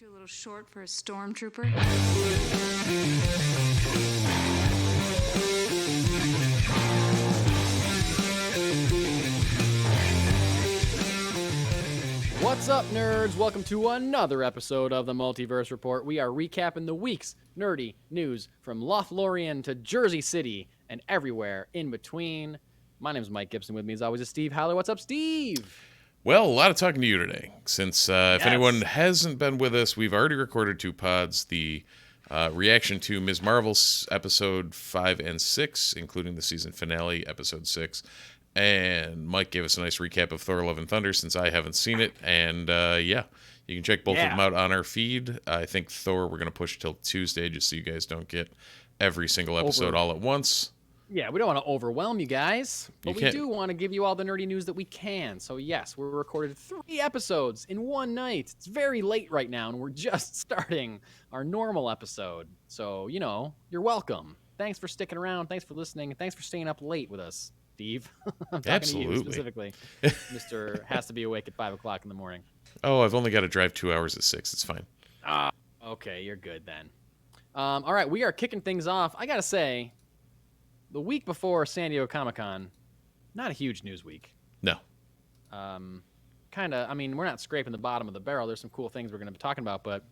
You a little short for a stormtrooper? What's up, nerds? Welcome to another episode of the Multiverse Report. We are recapping the week's nerdy news from Lothlorien to Jersey City and everywhere in between. My name's Mike Gibson. With me, as always, is Steve Haller. What's up, Steve? Well, a lot of talking to you today. Since if anyone hasn't been with us, we've already recorded 2 pods. The reaction to Ms. Marvel's episode 5 and 6, including the season finale, episode 6. And Mike gave us a nice recap of Thor: Love and Thunder since I haven't seen it. And you can check both of them out on our feed. I think Thor we're going to push till Tuesday just so you guys don't get every single episode all at once. Yeah, we don't want to overwhelm you guys, but we do want to give you all the nerdy news that we can. So yes, we recorded 3 episodes in one night. It's very late right now, and we're just starting our normal episode. So, you're welcome. Thanks for sticking around. Thanks for listening. Thanks for staying up late with us, Steve. I'm talking to you specifically. Mr. has to be awake at 5 o'clock in the morning. Oh, I've only got to drive 2 hours at 6. It's fine. Okay, you're good then. All right, we are kicking things off. I got to say, the week before San Diego Comic-Con, not a huge news week. No. We're not scraping the bottom of the barrel. There's some cool things we're going to be talking about, but,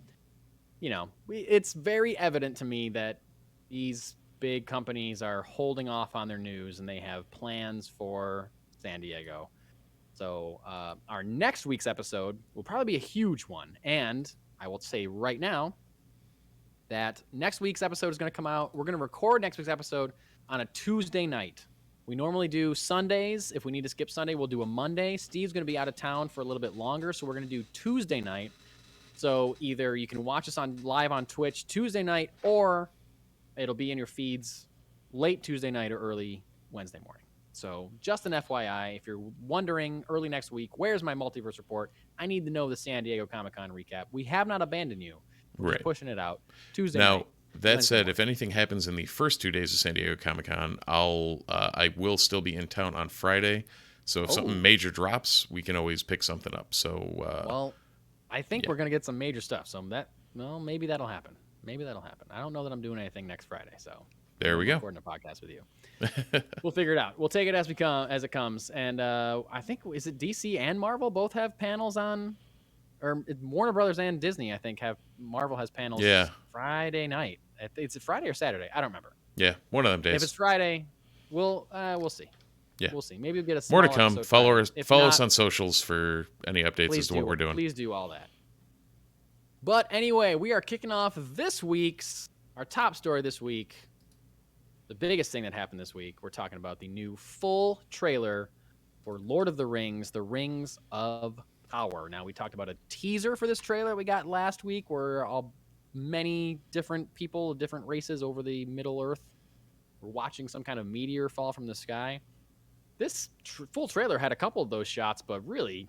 it's very evident to me that these big companies are holding off on their news, and they have plans for San Diego. So our next week's episode will probably be a huge one, and I will say right now that next week's episode is going to come out. We're going to record next week's episode on a Tuesday night. We normally do Sundays. If we need to skip Sunday, we'll do a Monday. Steve's going to be out of town for a little bit longer, so we're going to do Tuesday night. So either you can watch us live on Twitch Tuesday night, or it'll be in your feeds late Tuesday night or early Wednesday morning. So just an FYI, if you're wondering early next week, where's my Multiverse Report? I need to know the San Diego Comic-Con recap. We have not abandoned you. We're just pushing it out Tuesday night. That said, if anything happens in the first 2 days of San Diego Comic-Con, I will still be in town on Friday. So if something major drops, we can always pick something up. So I think we're gonna get some major stuff. So maybe that'll happen. I don't know that I'm doing anything next Friday. So there we go. Recording a podcast with you. We'll figure it out. We'll take it as it comes. And I think is it DC and Marvel both have panels on. Or Warner Brothers and Disney, I think, Marvel has panels Friday night. It's a Friday or Saturday. I don't remember. Yeah, one of them days. If it's Friday, we'll see. Yeah, we'll see. Maybe we'll get a more to come. Follow us on socials for any updates as to what we're doing. Please do all that. But anyway, we are kicking off our top story this week. The biggest thing that happened this week. We're talking about the new full trailer for Lord of the Rings: The Rings of Power. Now, we talked about a teaser for this trailer we got last week where many different people, different races over the Middle Earth were watching some kind of meteor fall from the sky. This full trailer had a couple of those shots, but really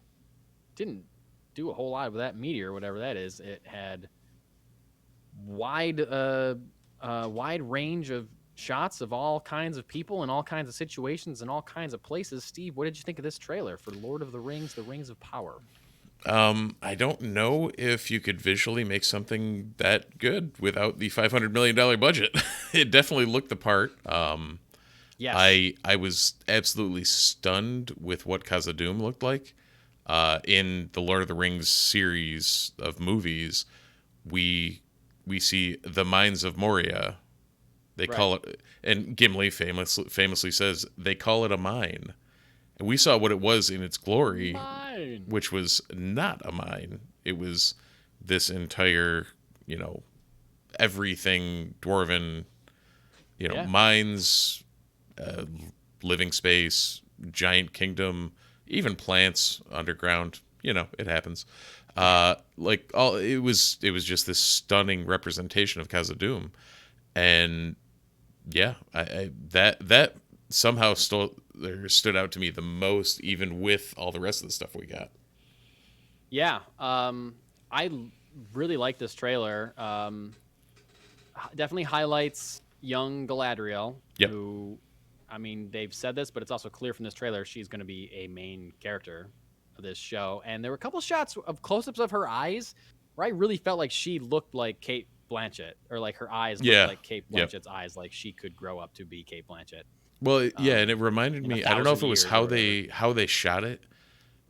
didn't do a whole lot with that meteor, whatever that is. It had wide range of shots of all kinds of people in all kinds of situations in all kinds of places. Steve, what did you think of this trailer for Lord of the Rings: The Rings of Power? I don't know if you could visually make something that good without the $500 million budget. It definitely looked the part. Yes. I was absolutely stunned with what Khazad-dûm looked like. In the Lord of the Rings series of movies, we see the Mines of Moria. They call it, and Gimli famously says, they call it a mine. And we saw what it was in its glory, which was not a mine. It was this entire, everything dwarven, mines, living space, giant kingdom, even plants underground. It happens. It was just this stunning representation of Khazad-dûm. And that somehow stood out to me the most, even with all the rest of the stuff we got. Yeah, I really like this trailer. Definitely highlights young Galadriel, who, they've said this, but it's also clear from this trailer she's going to be a main character of this show. And there were a couple shots of close-ups of her eyes where I really felt like she looked like Kate Blanchett, or like her eyes looked like Kate Blanchett's eyes, like she could grow up to be Kate Blanchett. Well, yeah, and it reminded me. I don't know if it was how they shot it,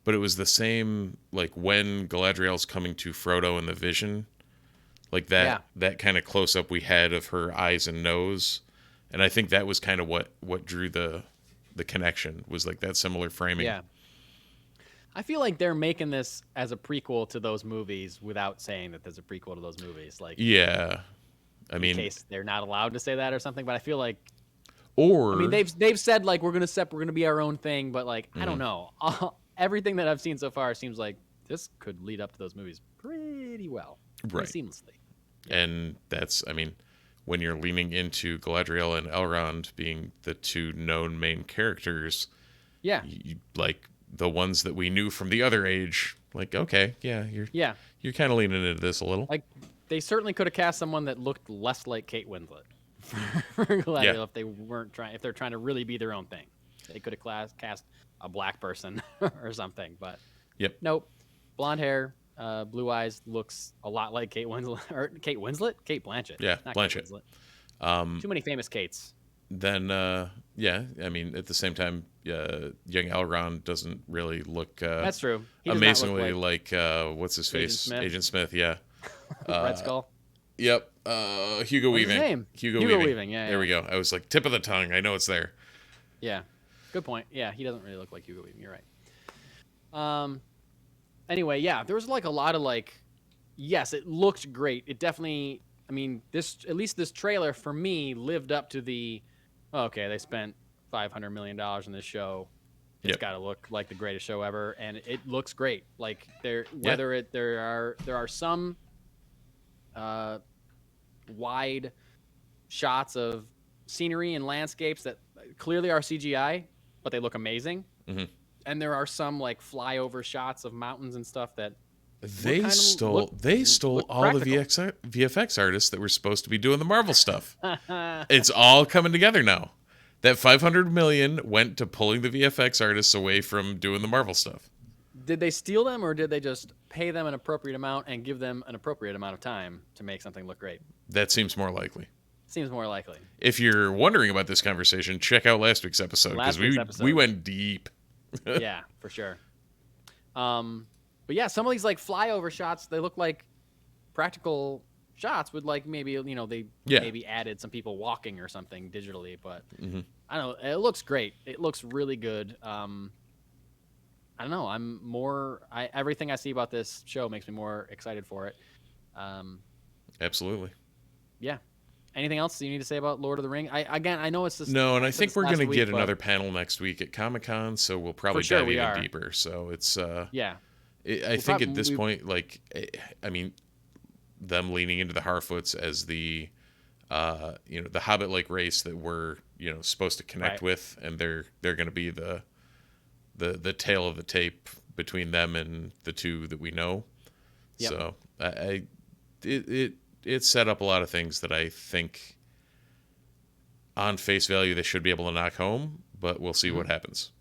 but it was the same, like when Galadriel's coming to Frodo in the vision, like that kind of close up we had of her eyes and nose, and I think that was kind of what drew the connection, was like that similar framing. Yeah, I feel like they're making this as a prequel to those movies without saying that there's a prequel to those movies. Like, yeah, I mean, in case they're not allowed to say that or something, but I feel like. Or I mean, they've said like we're gonna be our own thing, but like I don't know. Everything that I've seen so far seems like this could lead up to those movies pretty well, pretty seamlessly. Yeah. And that's, I mean, when you're leaning into Galadriel and Elrond being the two known main characters, like the ones that we knew from the other age, like okay, you're kind of leaning into this a little. Like they certainly could have cast someone that looked less like Kate Winslet. For Galadriel, if they're trying to really be their own thing, they could have cast a black person or something. But nope, blonde hair, blue eyes, looks a lot like Kate Winslet or Kate Blanchett. Yeah, not Blanchett. Kate Winslet. Too many famous Kates. Then I mean, at the same time, young Elrond doesn't really look. That's true. He amazingly like what's his face, Agent Smith. Yeah, Red Skull. Yep. Hugo What's Weaving. His name? Hugo Weaving. Yeah. There we go. I was like tip of the tongue. I know it's there. Yeah. Good point. Yeah, he doesn't really look like Hugo Weaving. You're right. Anyway, yeah, there was like a lot of like, yes, it looked great. It definitely. I mean, at least this trailer for me lived up to the. Okay, they spent $500 million in this show. It's got to look like the greatest show ever, and it looks great. Like there are some. Wide shots of scenery and landscapes that clearly are CGI, but they look amazing. Mm-hmm. And there are some like flyover shots of mountains and stuff that they stole all the VFX artists that were supposed to be doing the Marvel stuff. It's all coming together now. That $500 million went to pulling the VFX artists away from doing the Marvel stuff. Did they steal them, or did they just pay them an appropriate amount and give them an appropriate amount of time to make something look great? That seems more likely. Seems more likely. If you're wondering about this conversation, check out last week's episode, because we went deep. Yeah, for sure. But yeah, some of these like flyover shots, they look like practical shots with like maybe they maybe added some people walking or something digitally, but I don't know. It looks great. It looks really good. I don't know. Everything I see about this show makes me more excited for it. Absolutely. Yeah. Anything else you need to say about Lord of the Ring? I know it's this. No, and I think we're going to get another panel next week at Comic-Con, so we'll probably dive even deeper. So it's I think at this point, like, I mean, them leaning into the Harfoots as the the Hobbit-like race that we're supposed to connect with, and they're going to be the tail of the tape between them and the two that we know. Yep. So it set up a lot of things that I think on face value they should be able to knock home, but we'll see what happens.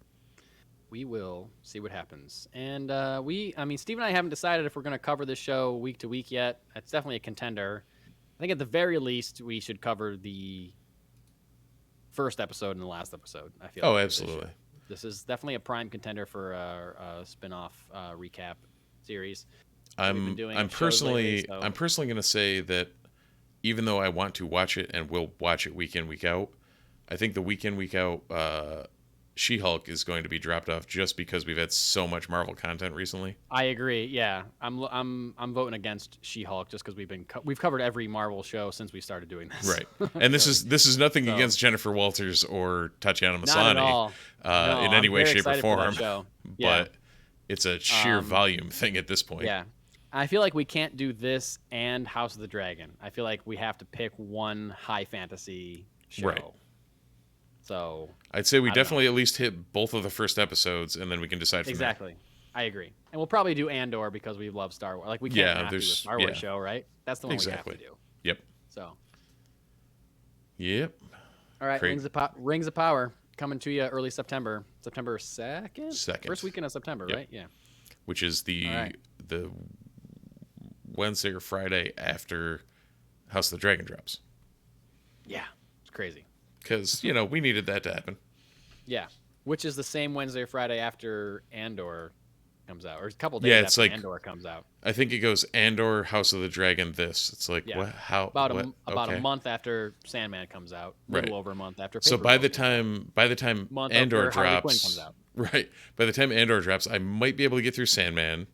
We will see what happens. And Steve and I haven't decided if we're going to cover this show week to week yet. It's definitely a contender. I think at the very least we should cover the first episode and the last episode. I feel. Oh, absolutely. This is definitely a prime contender for a spin-off recap series. I'm personally going to say that even though I want to watch it and will watch it week in, week out, I think the week in, week out She-Hulk is going to be dropped off just because we've had so much Marvel content recently. I agree. Yeah, I'm voting against She-Hulk just because we've covered every Marvel show since we started doing this. Right, and this is nothing against Jennifer Walters or Tatiana Maslany in any way, shape, or form. But it's a sheer volume thing at this point. Yeah, I feel like we can't do this and House of the Dragon. I feel like we have to pick one high fantasy show. Right. So I'd say we definitely at least hit both of the first episodes, and then we can decide from exactly. There. I agree, and we'll probably do Andor because we love Star Wars. Like we can't not do a Star Wars show, right? That's the one we have to do. Yep. So. Yep. All right, Rings of Power coming to you early September 2nd. Second. First weekend of September, right? Yeah. Which is the Wednesday or Friday after House of the Dragon drops. Yeah, it's crazy. Because, you know, we needed that to happen. Yeah, which is the same Wednesday or Friday after Andor comes out, or a couple days after Andor comes out. I think it goes Andor, House of the Dragon, this. It's like, what? How? About okay. a month after Sandman comes out, a little over a month after. So by the time Andor drops, comes out. right? By the time Andor drops, I might be able to get through Sandman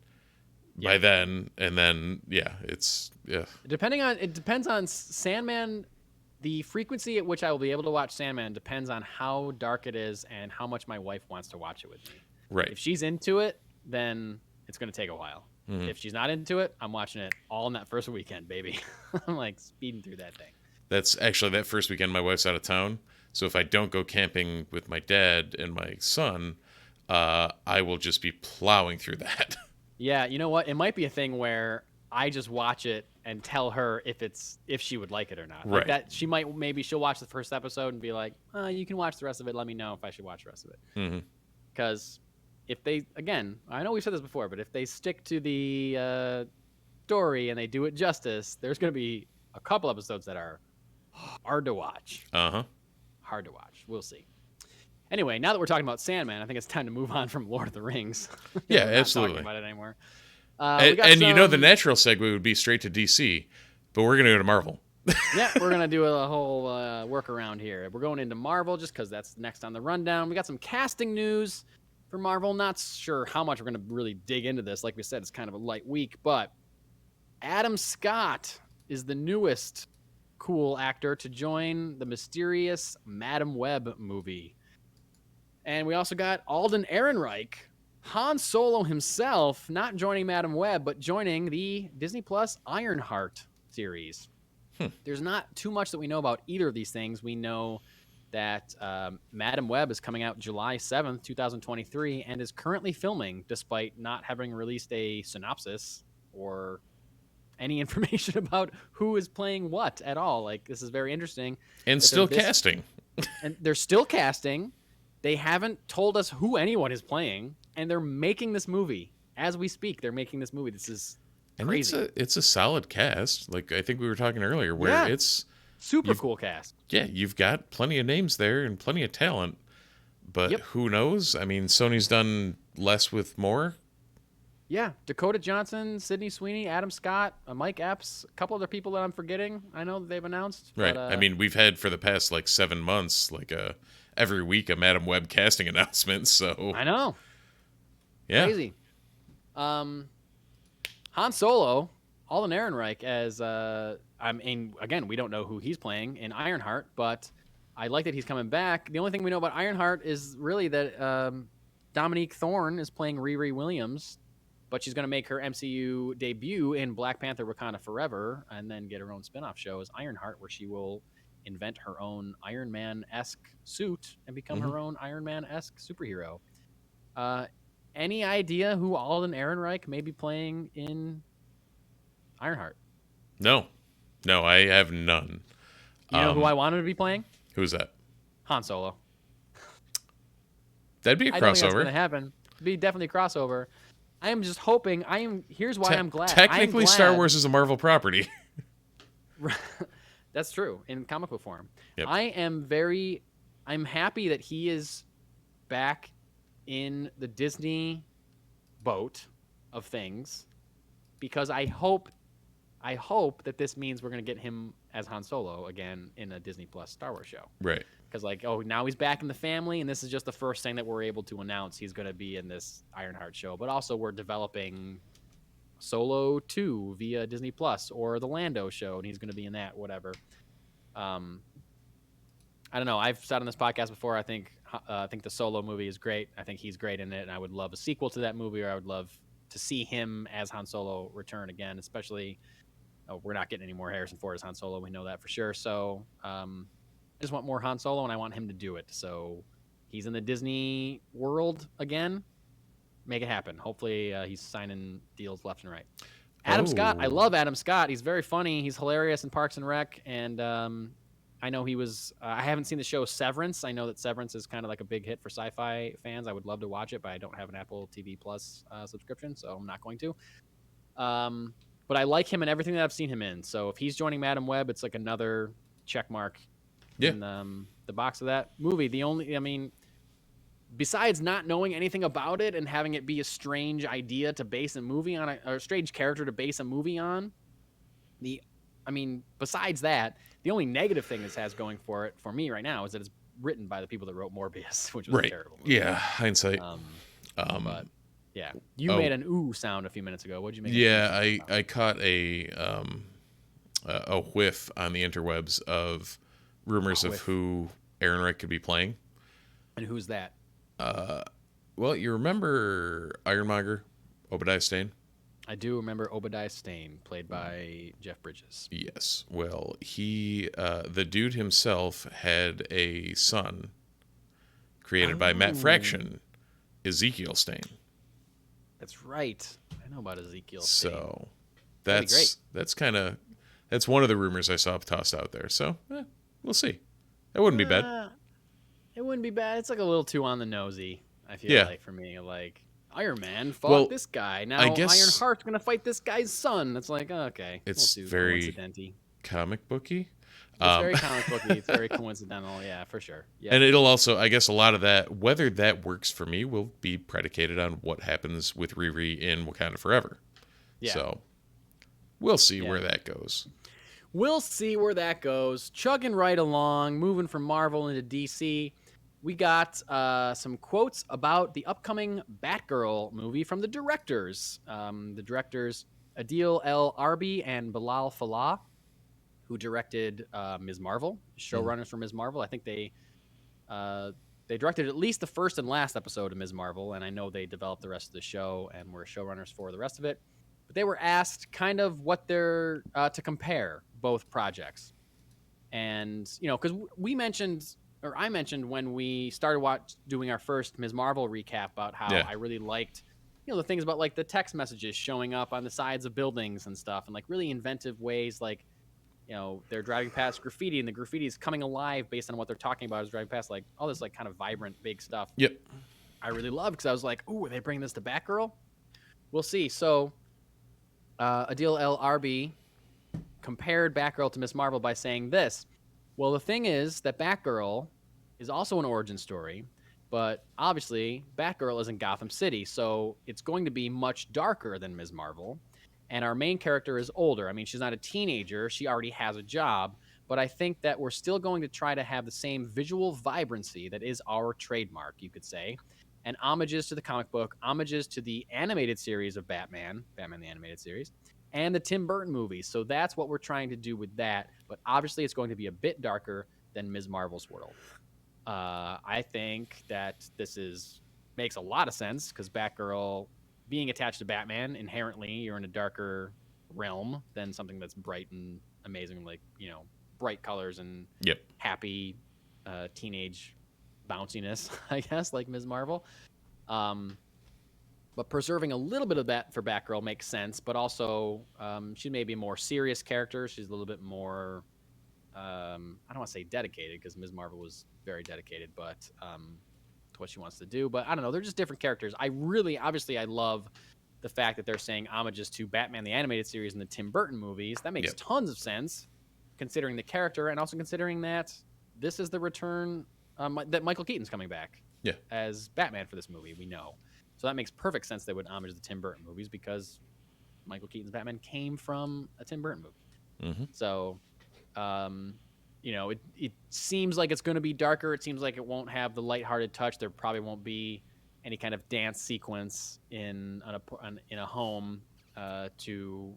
by then, and then it depends on Sandman. The frequency at which I will be able to watch Sandman depends on how dark it is and how much my wife wants to watch it with me. Right. If she's into it, then it's going to take a while. Mm-hmm. If she's not into it, I'm watching it all in that first weekend, baby. I'm like speeding through that thing. That's actually that first weekend my wife's out of town. So if I don't go camping with my dad and my son, I will just be plowing through that. Yeah, you know what? It might be a thing where I just watch it and tell her if she would like it or not. Right. Like that she'll watch the first episode and be like, you can watch the rest of it. Let me know if I should watch the rest of it. Because if they, again, I know we've said this before, but if they stick to the story and they do it justice, there's going to be a couple episodes that are hard to watch. Hard to watch. We'll see. Anyway, now that we're talking about Sandman, I think it's time to move on from Lord of the Rings. Yeah, we're not absolutely. talking about it anymore. You know, the natural segue would be straight to DC, but we're going to go to Marvel. Yeah, we're going to do a whole workaround here. We're going into Marvel just because that's next on the rundown. We got some casting news for Marvel. Not sure how much we're going to really dig into this. Like we said, it's kind of a light week, but Adam Scott is the newest cool actor to join the mysterious Madam Webb movie. And we also got Alden Ehrenreich, Han Solo himself, not joining Madam Webb, but joining the Disney Plus Ironheart series. There's not too much that we know about either of these things. We know that Madam Webb is coming out July 7th, 2023, and is currently filming, despite not having released a synopsis or any information about who is playing what at all. Like, this is very interesting. And still casting. And they're still casting. They haven't told us who anyone is playing, and they're making this movie. As we speak, they're making this movie. This is crazy. And it's a solid cast. Like, I think we were talking earlier, where it's super cool cast. Yeah, you've got plenty of names there and plenty of talent. But who knows? I mean, Sony's done less with more. Yeah, Dakota Johnson, Sydney Sweeney, Adam Scott, Mike Epps, a couple other people that I'm forgetting. I know that they've announced. Right. But, I mean, we've had for the past 7 months, every week a Madam Webb casting announcement. So I know. Yeah. Crazy. Han Solo, Alden Ehrenreich as again, we don't know who he's playing in Ironheart, but I like that he's coming back. The only thing we know about Ironheart is really that Dominique Thorne is playing Riri Williams, but she's going to make her MCU debut in Black Panther: Wakanda Forever, and then get her own spin-off show as Ironheart, where she will invent her own Iron Man-esque suit and become her own Iron Man-esque superhero. Any idea who Alden Ehrenreich may be playing in Ironheart? No, I have none. You know who I wanted to be playing? Who's that? Han Solo. That'd be a crossover. I don't think that's going to happen. It'd be definitely a crossover. I am just hoping. Here's why I'm glad. Technically, Star Wars is a Marvel property. That's true in comic book form. Yep. I'm happy that he is back in the Disney boat of things, because I hope that this means we're going to get him as Han Solo again in a Disney Plus Star Wars show. Right. Because now he's back in the family, and this is just the first thing that we're able to announce. He's going to be in this Ironheart show, but also we're developing Solo 2 via Disney Plus, or the Lando show, and he's going to be in that, whatever. I don't know. I've said on this podcast before, I think the Solo movie is great. I think he's great in it, and I would love a sequel to that movie, or I would love to see him as Han Solo return again, especially we're not getting any more Harrison Ford as Han Solo. We know that for sure. So I just want more Han Solo, and I want him to do it. So he's in the Disney world again. Make it happen. Hopefully he's signing deals left and right. Adam Scott. I love Adam Scott. He's very funny. He's hilarious in Parks and Rec. And I know he was I haven't seen the show Severance. I know that Severance is kind of like a big hit for sci-fi fans. I would love to watch it, but I don't have an Apple TV Plus subscription, so I'm not going to. but I like him in everything that I've seen him in. So if he's joining Madam Web, it's like another check mark in the box of that movie. Besides not knowing anything about it and having it be a strange idea to base a movie on, or a strange character to base a movie on, besides that, the only negative thing this has going for it for me right now is that it's written by the people that wrote Morbius, which was a terrible movie. Yeah, hindsight. But yeah, you made an ooh sound a few minutes ago. What'd you make? Yeah, I caught a whiff on the interwebs of rumors of who Erenrich could be playing. And who's that? Well, you remember Ironmonger, Obadiah Stane? I do remember Obadiah Stane, played by Jeff Bridges. Yes. Well, he, the dude himself, had a son created by Matt Fraction, Ezekiel Stane. That's right. I know about Ezekiel Stane. So that's one of the rumors I saw tossed out there. So we'll see. That wouldn't be bad. It wouldn't be bad. It's like a little too on the nosy, I feel like, for me. Like, Iron Man fought this guy. Now Ironheart's going to fight this guy's son. It's like, okay. It's very comic booky. It's very comic booky. It's very coincidental. Yeah, for sure. Yeah. And it'll also, I guess, a lot of that, whether that works for me, will be predicated on what happens with Riri in Wakanda Forever. Yeah. So we'll see where that goes. We'll see where that goes. Chugging right along, moving from Marvel into DC. We got some quotes about the upcoming Batgirl movie from the directors. The directors, Adil Arbi and Bilall Fallah, who directed Ms. Marvel, showrunners for Ms. Marvel. I think they directed at least the first and last episode of Ms. Marvel, and I know they developed the rest of the show and were showrunners for the rest of it. But they were asked kind of what they're to compare both projects. And, because I mentioned when we started doing our first Ms. Marvel recap about how I really liked, the things about like the text messages showing up on the sides of buildings and stuff, and like really inventive ways, like, they're driving past graffiti and the graffiti is coming alive based on what they're talking about as driving past, like all this like kind of vibrant, big stuff. Yep. I really loved because I was like, ooh, are they bringing this to Batgirl? We'll see. So Adil Arbi compared Batgirl to Ms. Marvel by saying this. Well, the thing is that Batgirl is also an origin story, but obviously Batgirl is in Gotham City, so it's going to be much darker than Ms. Marvel. And our main character is older. I mean, she's not a teenager. She already has a job. But I think that we're still going to try to have the same visual vibrancy that is our trademark, you could say. And homages to the comic book, homages to the animated series of Batman the Animated Series, and the Tim Burton movies. So that's what we're trying to do with that. But obviously it's going to be a bit darker than Ms. Marvel's world. I think that this makes a lot of sense because Batgirl, being attached to Batman, inherently you're in a darker realm than something that's bright and amazing, like, bright colors and happy teenage bounciness, I guess, like Ms. Marvel. But preserving a little bit of that for Batgirl makes sense, but also she may be a more serious character. She's a little bit more, I don't want to say dedicated, because Ms. Marvel was very dedicated, but to what she wants to do. But I don't know. They're just different characters. I love the fact that they're saying homages to Batman the Animated Series and the Tim Burton movies. That makes tons of sense, considering the character and also considering that this is the return that Michael Keaton's coming back as Batman for this movie, we know. So that makes perfect sense they would homage the Tim Burton movies because Michael Keaton's Batman came from a Tim Burton movie. Mm-hmm. So, it seems like it's going to be darker. It seems like it won't have the lighthearted touch. There probably won't be any kind of dance sequence in a home to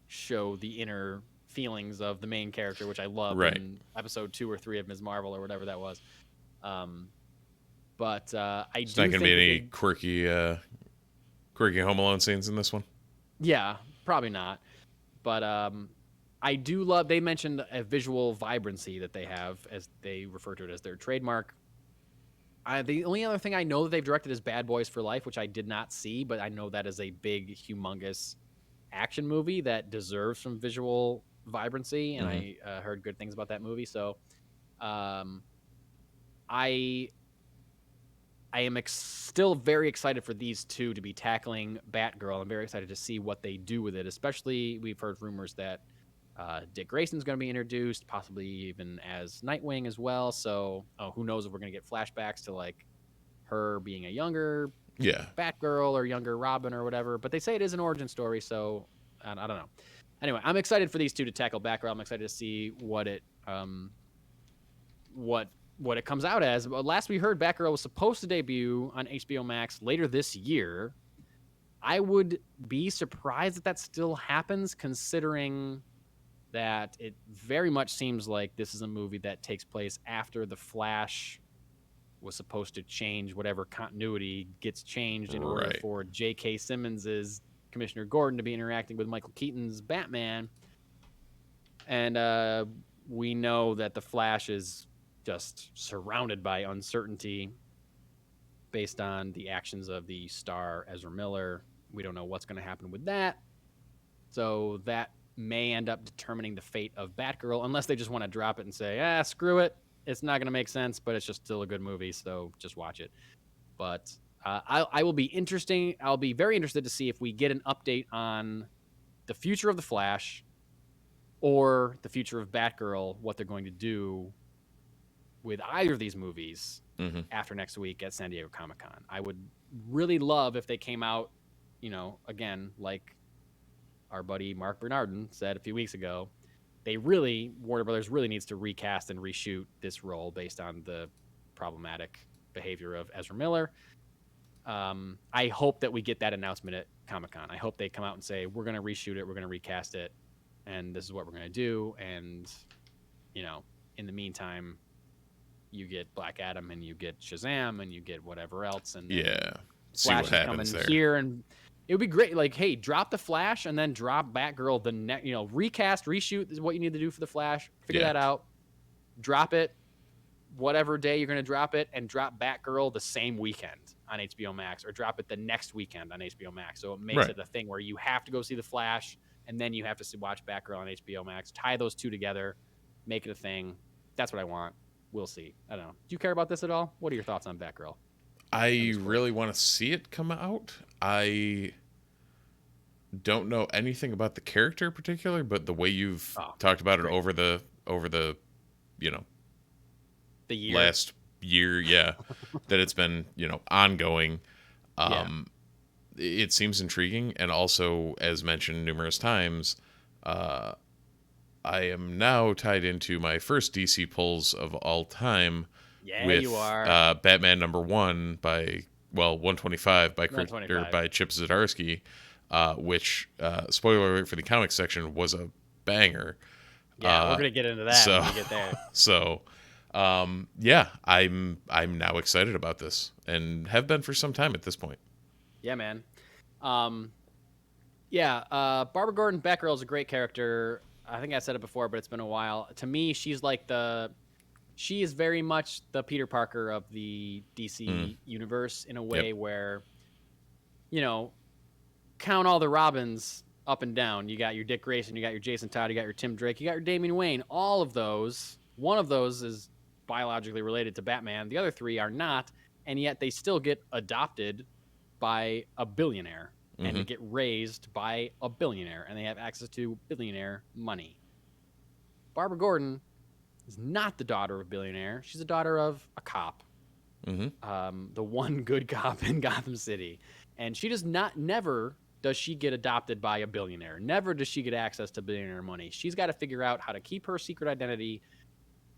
show the inner feelings of the main character, which I love in episode 2 or 3 of Ms. Marvel or whatever that was. But it's not going to be any quirky Home Alone scenes in this one. Yeah, probably not. But I do love. They mentioned a visual vibrancy that they have, as they refer to it as their trademark. The only other thing I know that they've directed is Bad Boys for Life, which I did not see, but I know that is a big, humongous action movie that deserves some visual vibrancy, and I heard good things about that movie. So, I I am still very excited for these two to be tackling Batgirl. I'm very excited to see what they do with it. Especially, we've heard rumors that Dick Grayson's going to be introduced, possibly even as Nightwing as well. So who knows if we're going to get flashbacks to like her being a younger Batgirl or younger Robin or whatever. But they say it is an origin story, so I don't know. Anyway, I'm excited for these two to tackle Batgirl. I'm excited to see what it what it comes out as. Last we heard, Batgirl was supposed to debut on HBO Max later this year. I would be surprised if that still happens, considering that it very much seems like this is a movie that takes place after The Flash was supposed to change whatever continuity gets changed in order for J.K. Simmons's Commissioner Gordon to be interacting with Michael Keaton's Batman. And we know that The Flash is just surrounded by uncertainty based on the actions of the star Ezra Miller. We don't know what's going to happen with that. So that may end up determining the fate of Batgirl, unless they just want to drop it and say, screw it. It's not going to make sense, but it's just still a good movie, so just watch it. But I will be interesting. I'll be very interested to see if we get an update on the future of The Flash or the future of Batgirl, what they're going to do with either of these movies after next week at San Diego Comic-Con. I would really love if they came out, again, like our buddy Mark Bernardin said a few weeks ago, Warner Brothers really needs to recast and reshoot this role based on the problematic behavior of Ezra Miller. I hope that we get that announcement at Comic-Con. I hope they come out and say, we're going to reshoot it, we're going to recast it, and this is what we're going to do. And, in the meantime, you get Black Adam and you get Shazam and you get whatever else. And see what happens there. Here, and it would be great. Like, hey, drop the Flash and then drop Batgirl. Recast, reshoot is what you need to do for the Flash. Figure that out. Drop it, whatever day you're going to drop it, and drop Batgirl the same weekend on HBO Max, or drop it the next weekend on HBO Max. So it makes it a thing where you have to go see the Flash and then you have to watch Batgirl on HBO Max. Tie those two together, make it a thing. That's what I want. We'll see. I don't know. Do you care about this at all? What are your thoughts on Batgirl? I really want to see it come out. I don't know anything about the character in particular, but the way you've talked about it over the the year. Last year, that it's been ongoing. It seems intriguing, and also, as mentioned numerous times, I am now tied into my first DC pulls of all time. With you are. Batman #1 by 125 by by Chip Zdarsky, which spoiler alert for the comics section was a banger. Yeah, we're gonna get into that when we get there. So, I'm now excited about this and have been for some time at this point. Yeah, man. Barbara Gordon, Batgirl is a great character. I think I said it before, but it's been a while. To me, she's like she is very much the Peter Parker of the DC universe in a way where, count all the Robins up and down. You got your Dick Grayson, you got your Jason Todd, you got your Tim Drake, you got your Damian Wayne. All of those, one of those is biologically related to Batman. The other three are not, and yet they still get adopted by a billionaire and get raised by a billionaire, and they have access to billionaire money. Barbara Gordon is not the daughter of a billionaire. She's the daughter of a cop, the one good cop in Gotham City. And she never does she get adopted by a billionaire. Never does she get access to billionaire money. She's got to figure out how to keep her secret identity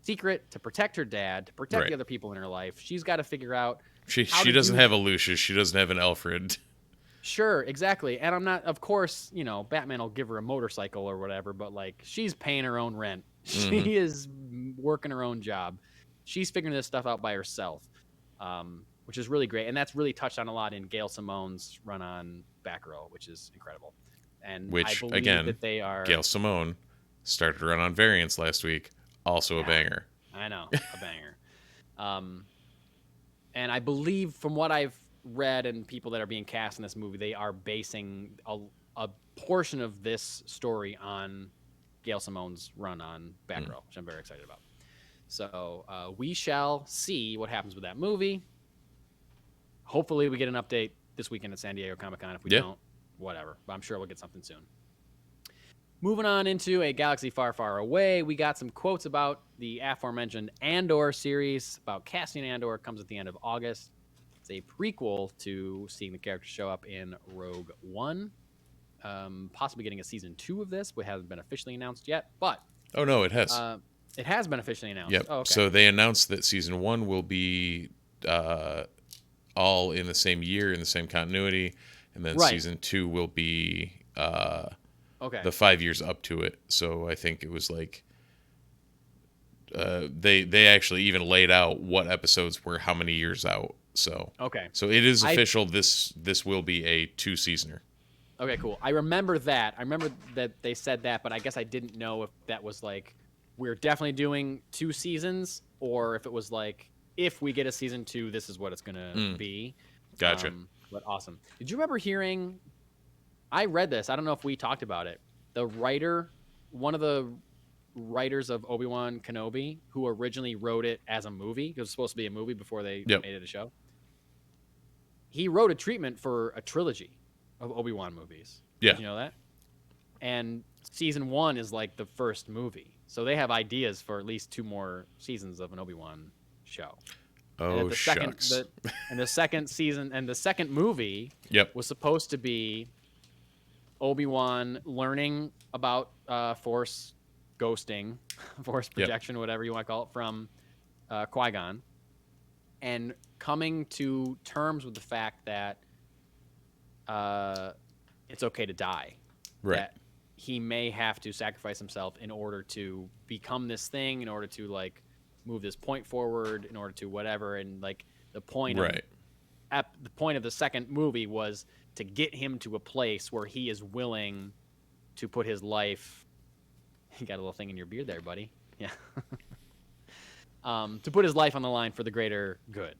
secret, to protect her dad, to protect the other people in her life. She's got to figure out. She doesn't have a Lucius. She doesn't have an Alfred. Sure, exactly. And I'm not, of course, Batman will give her a motorcycle or whatever, but she's paying her own rent. She is working her own job. She's figuring this stuff out by herself, which is really great. And that's really touched on a lot in Gail Simone's run on Batgirl, which is incredible. And which, I believe again, that they are... Gail Simone started to run on Variants last week. Also a banger. I know, a banger. And I believe from what I've read and people that are being cast in this movie, they are basing a portion of this story on Gail Simone's run on Batgirl, which I'm very excited about. So we shall see what happens with that movie. hopefully we get an update this weekend at San Diego Comic-Con. If we don't, whatever. But I'm sure we'll get something soon. Moving on into a galaxy far, far away, we got some quotes about the aforementioned Andor series about Cassian Andor. Comes at the end of August. It's a prequel to seeing the characters show up in Rogue One. Possibly getting a season 2 of this, but hasn't been officially announced yet. But oh no, it has. It has been officially announced. Yep. Oh, okay. So they announced that season 1 will be all in the same year, in the same continuity, and then season 2 will be the 5 years up to it. So I think it was like they actually even laid out what episodes were how many years out. So so it is official. This will be a 2-seasoner. Okay, cool. I remember that. I remember that they said that, but I guess I didn't know if that was like we're definitely doing 2 seasons, or if it was like if we get a season 2, this is what it's gonna be. Gotcha. But awesome. Did you remember hearing? I read this. I don't know if we talked about it. The writer, one of the writers of Obi-Wan Kenobi, who originally wrote it as a movie, it was supposed to be a movie before they made it a show. He wrote a treatment for a trilogy of Obi-Wan movies. Yeah. Did you know that? And season 1 is like the first movie. So they have ideas for at least 2 more seasons of an Obi-Wan show. Oh, shucks. And the second season and the second movie was supposed to be Obi-Wan learning about Force ghosting, Force projection, whatever you want to call it, from Qui-Gon, and coming to terms with the fact that it's okay to die. Right. That he may have to sacrifice himself in order to become this thing, in order to like move this point forward, in order to whatever. And like the point of the second movie was to get him to a place where he is willing to put his life. You got a little thing in your beard there, buddy. Yeah. To put his life on the line for the greater good,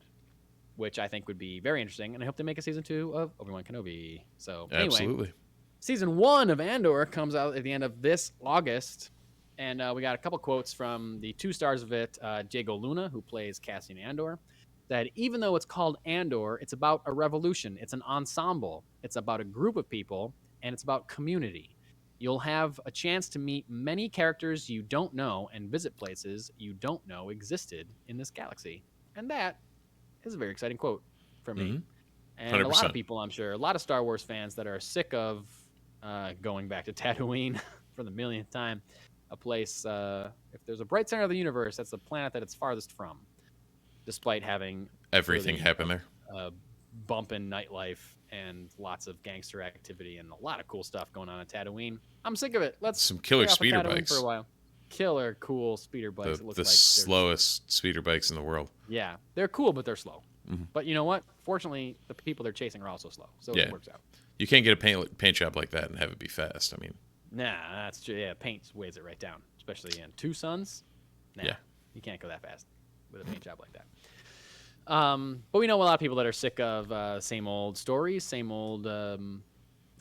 which I think would be very interesting. And I hope they make a season 2 of Obi-Wan Kenobi. So anyway, absolutely. Season 1 of Andor comes out at the end of this August. And we got a couple quotes from the 2 stars of it, Diego Luna, who plays Cassian Andor, that even though it's called Andor, it's about a revolution. It's an ensemble. It's about a group of people, and it's about community. You'll have a chance to meet many characters you don't know and visit places you don't know existed in this galaxy. And that is a very exciting quote for me. And 100%. A lot of people, I'm sure, a lot of Star Wars fans that are sick of going back to Tatooine for the millionth time. A place, if there's a bright center of the universe, that's the planet that it's farthest from, despite having everything happen there. Bump in nightlife and lots of gangster activity and a lot of cool stuff going on at Tatooine. I'm sick of it. Let's some killer speeder bikes for a while. Killer cool speeder bikes. The slowest speeder bikes in the world. Yeah, they're cool, but they're slow. But you know what? Fortunately, the people they're chasing are also slow, so it works out. You can't get a paint job like that and have it be fast. I mean, nah, that's true. Yeah, paint weighs it right down, especially in 2 Suns. Nah, you can't go that fast with a paint job like that. But we know a lot of people that are sick of same old stories, same old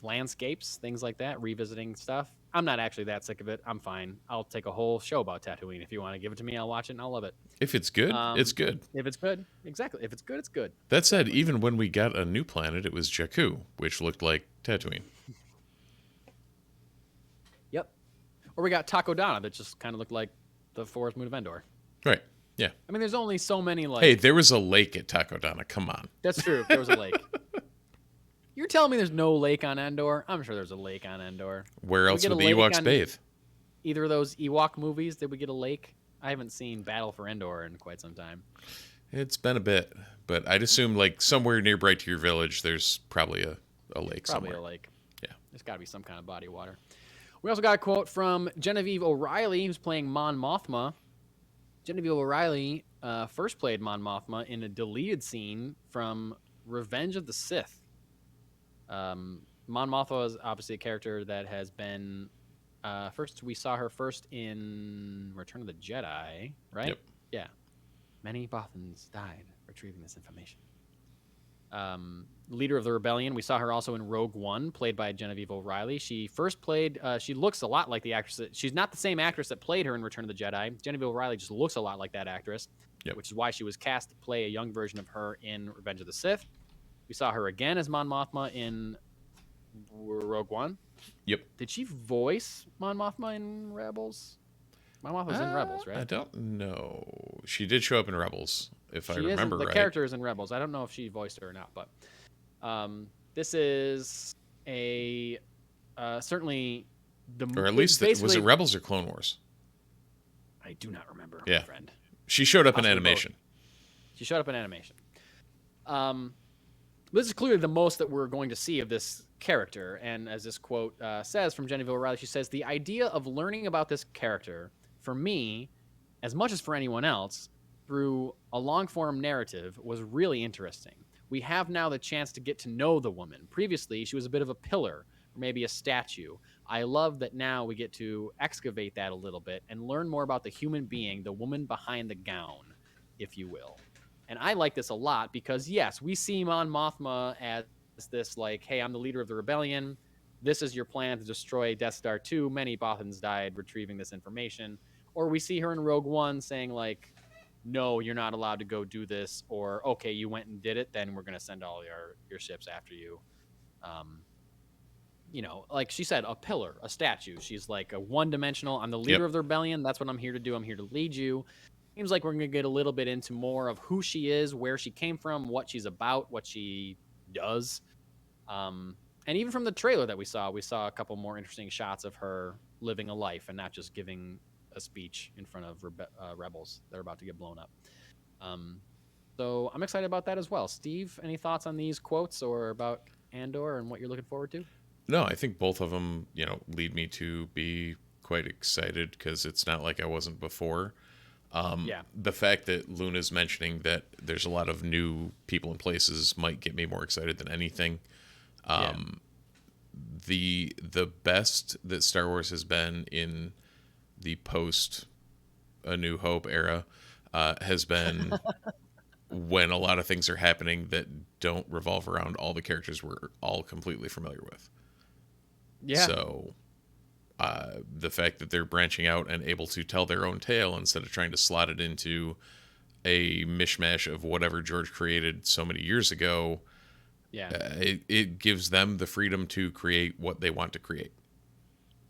landscapes, things like that, revisiting stuff. I'm not actually that sick of it. I'm fine. I'll take a whole show about Tatooine. If you want to give it to me, I'll watch it and I'll love it. If it's good, it's good. If it's good, exactly. If it's good, it's good. That said, even when we got a new planet, it was Jakku, which looked like Tatooine. Yep. Or we got Takodana that just kind of looked like the forest moon of Endor. Right. Yeah. I mean, there's only so many like. Hey, there was a lake at Takodana. Come on. That's true. There was a lake. You're telling me there's no lake on Endor? I'm sure there's a lake on Endor. Where else would the Ewoks bathe? Either of those Ewok movies, did we get a lake? I haven't seen Battle for Endor in quite some time. It's been a bit, but I'd assume like somewhere near Bright to Your Village, there's probably a lake somewhere. Probably a lake. Yeah. There's got to be some kind of body of water. We also got a quote from Genevieve O'Reilly, who's playing Mon Mothma. Genevieve O'Reilly first played Mon Mothma in a deleted scene from Revenge of the Sith. Mon Mothma is obviously a character that has been we saw her first in Return of the Jedi, right? Yep. Yeah. Many Bothans died retrieving this information. Leader of the Rebellion. We saw her also in Rogue One, played by Genevieve O'Reilly. She first played, she looks a lot like the actress. She's not the same actress that played her in Return of the Jedi. Genevieve O'Reilly just looks a lot like that actress, which is why she was cast to play a young version of her in Revenge of the Sith. We saw her again as Mon Mothma in Rogue One. Yep. Did she voice Mon Mothma in Rebels? Mon Mothma's in Rebels, right? I don't know. She did show up in Rebels, if I remember the right. character is in Rebels. I don't know if she voiced her or not, but this is a certainly the or at least was it Rebels or Clone Wars? I do not remember. Yeah, my friend. She showed up Possibly in animation. Both. She showed up in animation. This is clearly the most that we're going to see of this character, and as this quote says from Genevieve O'Reilly, she says, "The idea of learning about this character, for me, as much as for anyone else, through a long-form narrative was really interesting. We have now the chance to get to know the woman. Previously, she was a bit of a pillar, or maybe a statue. I love that now we get to excavate that a little bit and learn more about the human being, the woman behind the gown, if you will." And I like this a lot because, yes, we see Mon Mothma as this, like, hey, I'm the leader of the rebellion. This is your plan to destroy Death Star 2. Many Bothans died retrieving this information. Or we see her in Rogue One saying, like, no, you're not allowed to go do this. Or, okay, you went and did it, then we're going to send all your ships after you. You know, like she said, a pillar, a statue. She's like a one-dimensional. I'm the leader of the rebellion. That's what I'm here to do. I'm here to lead you. Seems like we're going to get a little bit into more of who she is, where she came from, what she's about, what she does. And even from the trailer that we saw a couple more interesting shots of her living a life and not just giving a speech in front of rebels that are about to get blown up. So I'm excited about that as well. Steve, any thoughts on these quotes or about Andor and what you're looking forward to? No, I think both of them, lead me to be quite excited because it's not like I wasn't before. The fact that Luna's mentioning that there's a lot of new people and places might get me more excited than anything. The best that Star Wars has been in the post A New Hope era has been when a lot of things are happening that don't revolve around all the characters we're all completely familiar with. Yeah. So the fact that they're branching out and able to tell their own tale instead of trying to slot it into a mishmash of whatever George created so many years ago, it gives them the freedom to create what they want to create.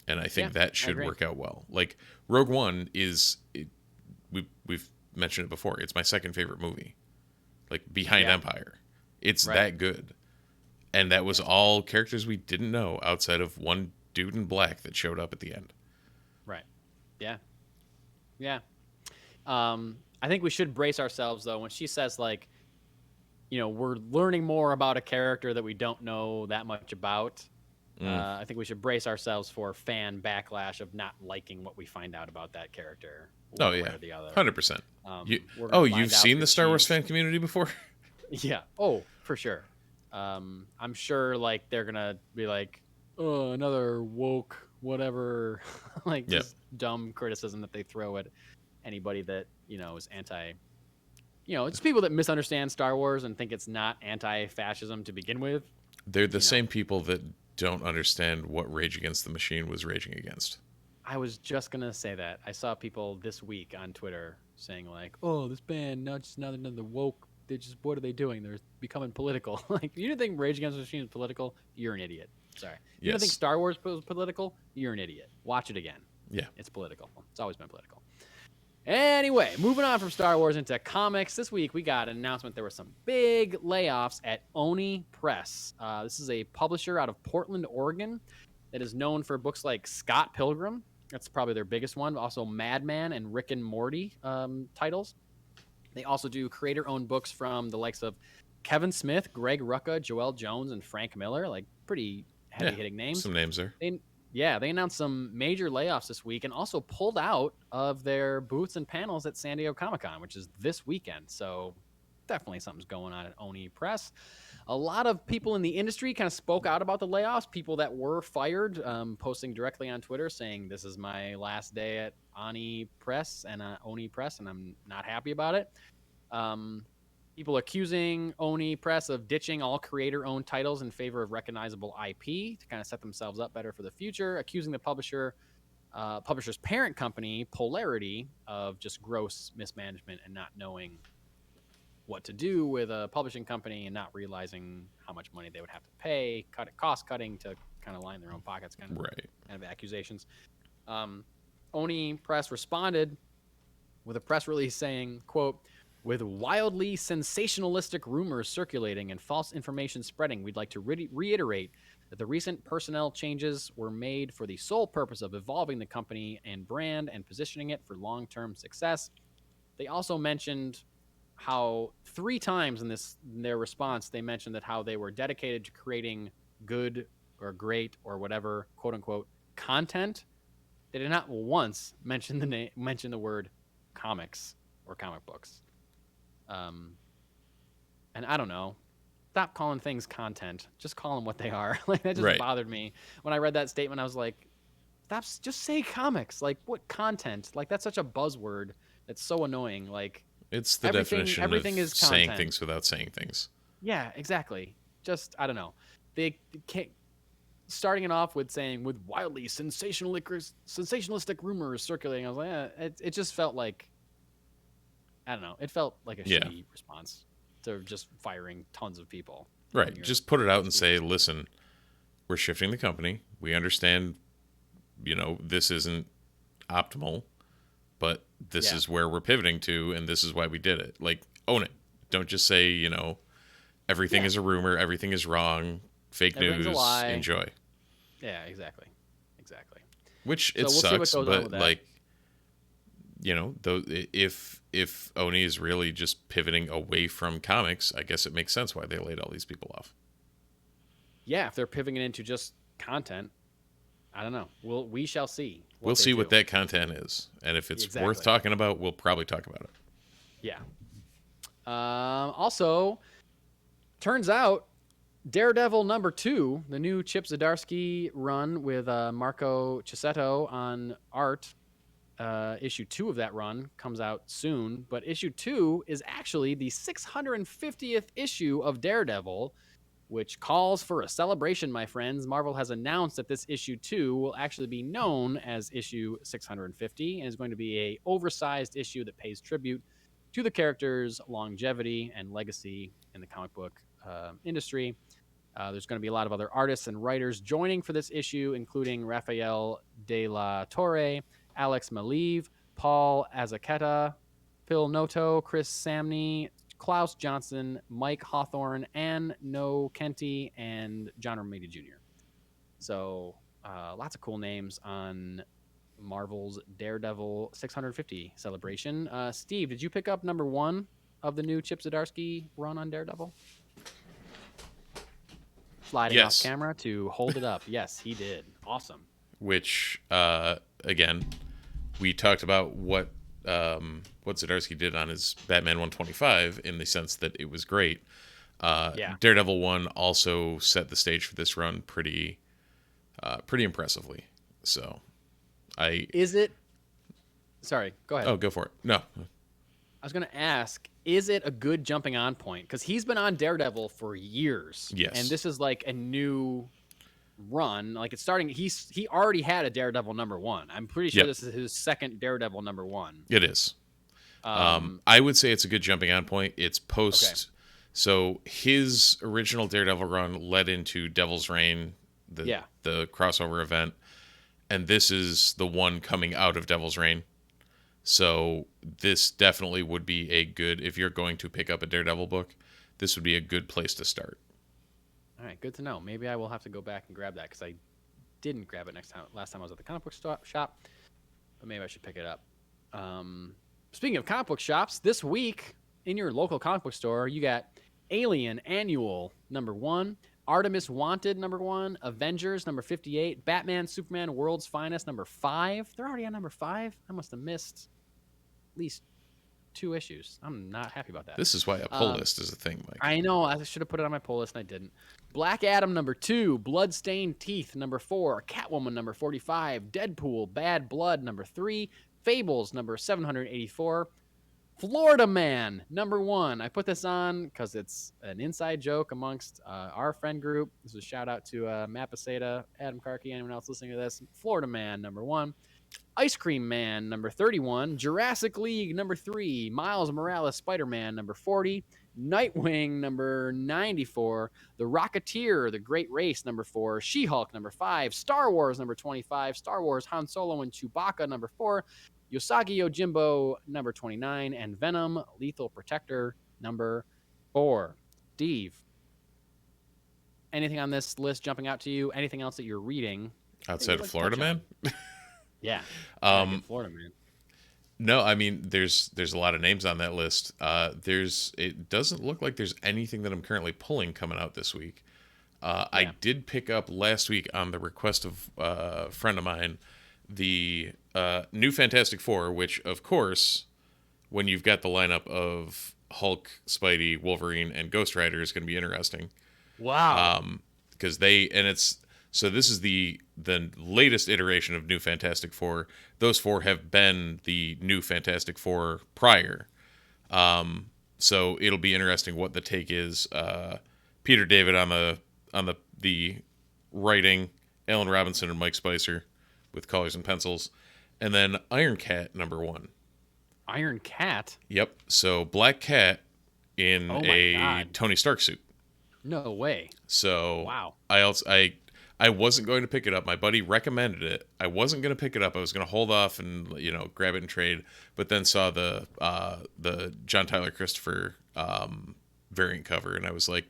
And I think that should work out well. Like Rogue One we've mentioned it before. It's my second favorite movie, like behind Empire. It's that good. And that was all characters we didn't know outside of one dude in black that showed up at the end. Right. Yeah. Yeah. I think we should brace ourselves, though, when she says, like, we're learning more about a character that we don't know that much about. I think we should brace ourselves for fan backlash of not liking what we find out about that character. Oh, yeah. 100%. You've seen the Star Wars fan community before? Yeah. Oh, for sure. I'm sure, like, they're going to be like, oh, another woke, whatever, like, just dumb criticism that they throw at anybody that, is anti, it's people that misunderstand Star Wars and think it's not anti-fascism to begin with. They're the same people that don't understand what Rage Against the Machine was raging against. I was just going to say that. I saw people this week on Twitter saying, like, oh, this band, not just another woke. They just, what are they doing? They're becoming political. Like, you don't think Rage Against the Machine is political? You're an idiot. Sorry. You don't think Star Wars was political? You're an idiot. Watch it again. Yeah. It's political. It's always been political. Anyway, moving on from Star Wars into comics. This week we got an announcement. There were some big layoffs at Oni Press. This is a publisher out of Portland, Oregon that is known for books like Scott Pilgrim. That's probably their biggest one. Also Madman and Rick and Morty titles. They also do creator-owned books from the likes of Kevin Smith, Greg Rucka, Joel Jones, and Frank Miller. Like, pretty heavy-hitting names. Some names there. They announced some major layoffs this week and also pulled out of their booths and panels at San Diego Comic-Con, which is this weekend. So definitely something's going on at Oni Press. A lot of people in the industry kind of spoke out about the layoffs, people that were fired, posting directly on Twitter saying, this is my last day at Oni Press, and I'm not happy about it. People accusing Oni Press of ditching all creator-owned titles in favor of recognizable IP to kind of set themselves up better for the future, accusing the publisher's parent company, Polarity, of just gross mismanagement and not knowing what to do with a publishing company and not realizing how much money they would have to pay, cost cutting to kind of line their own pockets, kind of accusations. Oni Press responded with a press release saying, quote, "With wildly sensationalistic rumors circulating and false information spreading, we'd like to reiterate that the recent personnel changes were made for the sole purpose of evolving the company and brand and positioning it for long-term success." They also mentioned how 3 times in their response, they mentioned that how they were dedicated to creating good or great or whatever, quote unquote, content. They did not once mention the word comics or comic books. And I don't know. Stop calling things content. Just call them what they are. Like, that just bothered me. When I read that statement, I was like, stop, just say comics. Like, what content? Like, that's such a buzzword. That's so annoying. Like, it's the definition of is saying content. things without saying things. Yeah, exactly. Just, I don't know. They starting it off with saying, with wildly sensationalistic rumors circulating. I was like, it just felt like, I don't know. It felt like a shitty response to just firing tons of people. Right. Just put it out and say, listen, we're shifting the company. We understand, this isn't optimal, but this is where we're pivoting to, and this is why we did it. Like, own it. Don't just say, everything is a rumor, everything is wrong, fake news, enjoy. Yeah, exactly. Which it sucks, but like, if Oni is really just pivoting away from comics, I guess it makes sense why they laid all these people off. Yeah, if they're pivoting into just content, I don't know. We shall see. We'll see what that content is, and if it's worth talking about, we'll probably talk about it. Yeah. Also, turns out Daredevil #2, the new Chip Zdarsky run with Marco Cicchetto on art. Issue 2 of that run comes out soon, but issue 2 is actually the 650th issue of Daredevil, which calls for a celebration, my friends. Marvel has announced that this issue 2 will actually be known as issue 650 and is going to be a oversized issue that pays tribute to the character's longevity and legacy in the comic book industry. There's going to be a lot of other artists and writers joining for this issue, including Rafael de la Torre, Alex Maleev, Paul Azaceta, Phil Noto, Chris Samney, Klaus Johnson, Mike Hawthorne, Ann No Kenty, and John Romita Jr. So lots of cool names on Marvel's Daredevil 650 celebration. Steve, did you pick up #1 of the new Chip Zdarsky run on Daredevil? Sliding off camera to hold it up. Yes, he did. Awesome. Which, again, we talked about what Zdarsky did on his Batman 125 in the sense that it was great. Daredevil 1 also set the stage for this run pretty impressively. So, Sorry, go ahead. Oh, go for it. No. I was going to ask, is it a good jumping on point? Because he's been on Daredevil for years. Yes. And this is like a new run. Like, it's starting. He already had a Daredevil #1. I'm pretty sure this is his second Daredevil #1. It is. I would say it's a good jumping on point. It's post. Okay. So his original Daredevil run led into Devil's Reign, the crossover event. And this is the one coming out of Devil's Reign. So this definitely would be a good, if you're going to pick up a Daredevil book, this would be a good place to start. All right, good to know. Maybe I will have to go back and grab that because I didn't grab it last time I was at the comic book shop, but maybe I should pick it up. Speaking of comic book shops, this week in your local comic book store, you got Alien Annual #1, Artemis Wanted #1, Avengers #58, Batman Superman World's Finest #5. They're already on #5. I must have missed at least 2 issues. I'm not happy about that. This is why a pull list is a thing, Mike. I know. I should have put it on my pull list, and I didn't. Black Adam #2, Bloodstained Teeth #4, Catwoman #45, Deadpool Bad Blood #3, Fables #784, Florida Man #1. I put this on because it's an inside joke amongst our friend group. This is a shout out to Matt Paseda, Adam Karki, anyone else listening to this. Florida Man #1. Ice Cream Man, number 31. Jurassic League, number 3. Miles Morales Spider-Man, number 40. Nightwing, number 94. The Rocketeer, The Great Race, number 4. She-Hulk, number 5. Star Wars, number 25. Star Wars, Han Solo and Chewbacca, number 4. Yosagi Yojimbo, number 29. And Venom, Lethal Protector, number 4. Steve, anything on this list jumping out to you? Anything else that you're reading? Outside of Florida Man? Yeah. Florida Man. No, I mean there's a lot of names on that list. It doesn't look like there's anything that I'm currently pulling coming out this week. I did pick up last week on the request of a friend of mine the new Fantastic Four, which of course, when you've got the lineup of Hulk, Spidey, Wolverine, and Ghost Rider, is going to be interesting. Wow. Because this is the latest iteration of New Fantastic Four. Those four have been the New Fantastic Four prior. So it'll be interesting what the take is. Peter David on the writing, Alan Robinson and Mike Spicer with colors and pencils, and then Iron Cat number 1. Iron Cat? Yep. So Black Cat in a Tony Stark suit. No way. So wow. I wasn't going to pick it up. My buddy recommended it. I wasn't going to pick it up. I was going to hold off and grab it and trade. But then saw the John Tyler Christopher variant cover, and I was like,